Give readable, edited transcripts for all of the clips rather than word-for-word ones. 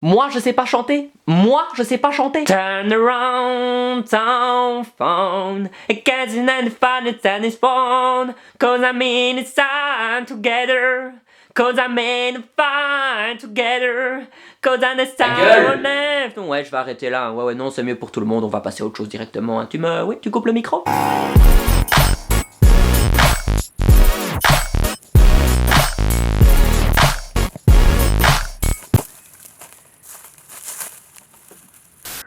Moi, je sais pas chanter. Moi, je sais pas chanter. Turn around, town phone. It gets in and fun, it's and it's fun. Cause I mean it's time together. Cause I mean fun together. Cause I understand left. Ouais, je vais arrêter là. Ouais, non, c'est mieux pour tout le monde. On va passer à autre chose directement. Oui, tu coupes le micro?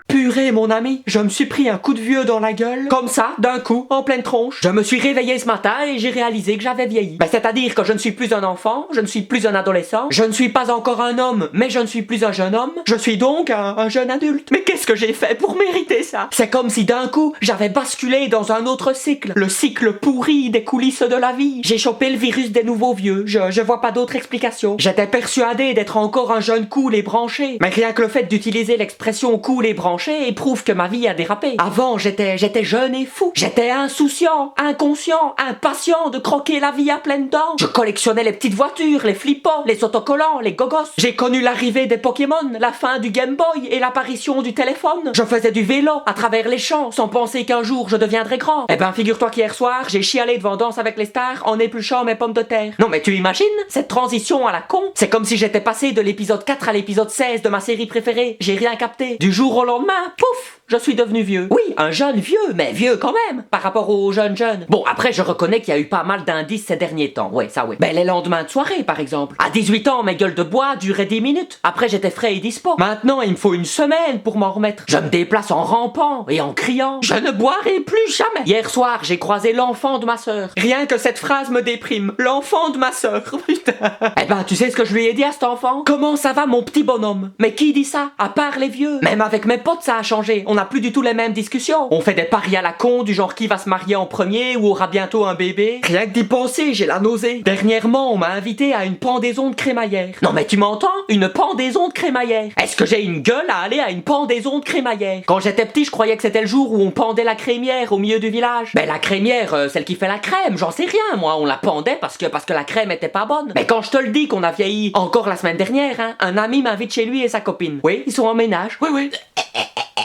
Purée, mon ami, je me suis pris un coup de vieux dans la gueule, comme ça, d'un coup, en pleine tronche. Je me suis réveillé ce matin et j'ai réalisé que j'avais vieilli. C'est-à-dire que je ne suis plus un enfant, je ne suis plus un adolescent, je ne suis pas encore un homme, mais je ne suis plus un jeune homme, je suis donc un jeune adulte. Mais qu'est-ce que j'ai fait pour mériter ça? C'est comme si d'un coup, j'avais basculé dans un autre cycle, le cycle pourri des coulisses de la vie. J'ai chopé le virus des nouveaux vieux, je vois pas d'autre explication. J'étais persuadé d'être encore un jeune cool et branché, mais rien que le fait d'utiliser l'expression cool et branché prouve que ma vie a dérapé. Avant, j'étais jeune et fou. J'étais insouciant, inconscient, impatient de croquer la vie à pleines dents. Je collectionnais les petites voitures, les flippants, les autocollants, les gogos. J'ai connu l'arrivée des Pokémon, la fin du Game Boy et l'apparition du téléphone. Je faisais du vélo à travers les champs sans penser qu'un jour je deviendrais grand. Eh ben, figure-toi qu'hier soir, j'ai chialé devant Danse avec les stars en épluchant mes pommes de terre. Non mais tu imagines cette transition à la con? C'est comme si j'étais passé de l'épisode 4 à l'épisode 16 de ma série préférée. J'ai rien capté. Du jour au lendemain, pouf, je suis devenu vieux. Oui, un jeune vieux, mais vieux quand même, par rapport aux jeunes jeunes. Bon, après, je reconnais qu'il y a eu pas mal d'indices ces derniers temps. Ouais, ça oui. Ben, les lendemains de soirée, par exemple. À 18 ans, mes gueules de bois duraient 10 minutes. Après, j'étais frais et dispo. Maintenant, il me faut une semaine pour m'en remettre. Je me déplace en rampant et en criant. Je ne boirai plus jamais. Hier soir, j'ai croisé l'enfant de ma sœur. Rien que cette phrase me déprime. L'enfant de ma sœur. Putain. Eh ben, tu sais ce que je lui ai dit à cet enfant? Comment ça va, mon petit bonhomme? Mais qui dit ça? À part les vieux. Même avec mes potes, ça a changé. On n'a plus du tout les mêmes discussions. On fait des paris à la con du genre qui va se marier en premier ou aura bientôt un bébé. Rien que d'y penser, j'ai la nausée. Dernièrement, on m'a invité à une pendaison de crémaillère. Non mais tu m'entends? Une pendaison de crémaillère. Est-ce que j'ai une gueule à aller à une pendaison de crémaillère? Quand j'étais petit, je croyais que c'était le jour où on pendait la crémière au milieu du village. Ben la crémière, celle qui fait la crème, j'en sais rien moi. On la pendait parce que la crème était pas bonne. Mais quand je te le dis qu'on a vieilli encore la semaine dernière, hein, un ami m'invite chez lui et sa copine. Oui, ils sont en ménage. Oui.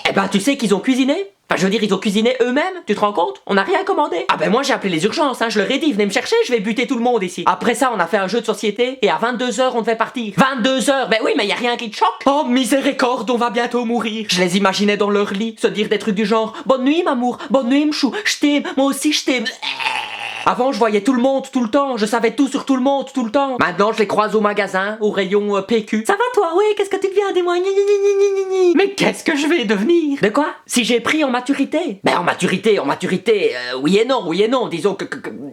Eh ben, tu sais qu'ils ont cuisiné? Enfin, je veux dire, ils ont cuisiné eux-mêmes, tu te rends compte? On n'a rien commandé. Ah ben moi j'ai appelé les urgences, hein, je leur ai dit, venez me chercher, je vais buter tout le monde ici. Après ça, on a fait un jeu de société, et à 22h, on devait partir. 22h? Ben oui, mais y a rien qui te choque. Oh, miséricorde, on va bientôt mourir. Je les imaginais dans leur lit, se dire des trucs du genre, bonne nuit, mamour, bonne nuit, mchou, je t'aime, moi aussi je t'aime. Avant, je voyais tout le monde tout le temps, je savais tout sur tout le monde tout le temps. Maintenant, je les croise au magasin, au rayon PQ. Ça va toi? Oui, qu'est-ce que tu deviens? Dis-moi. Mais qu'est-ce que je vais devenir? De quoi? Si j'ai pris en maturité? Ben en maturité, oui et non, disons que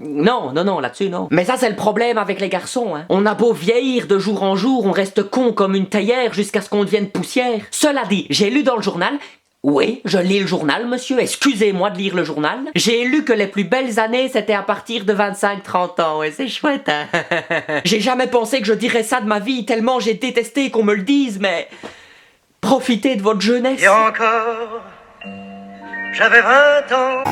non, là-dessus non. Mais ça c'est le problème avec les garçons, hein. On a beau vieillir de jour en jour, on reste con comme une théière jusqu'à ce qu'on devienne poussière. Cela dit, j'ai lu dans le journal. Oui, je lis le journal, monsieur, excusez-moi de lire le journal. J'ai lu que les plus belles années, c'était à partir de 25-30 ans, ouais, c'est chouette, hein. J'ai jamais pensé que je dirais ça de ma vie, tellement j'ai détesté qu'on me le dise, mais... Profitez de votre jeunesse. Et encore, j'avais 20 ans.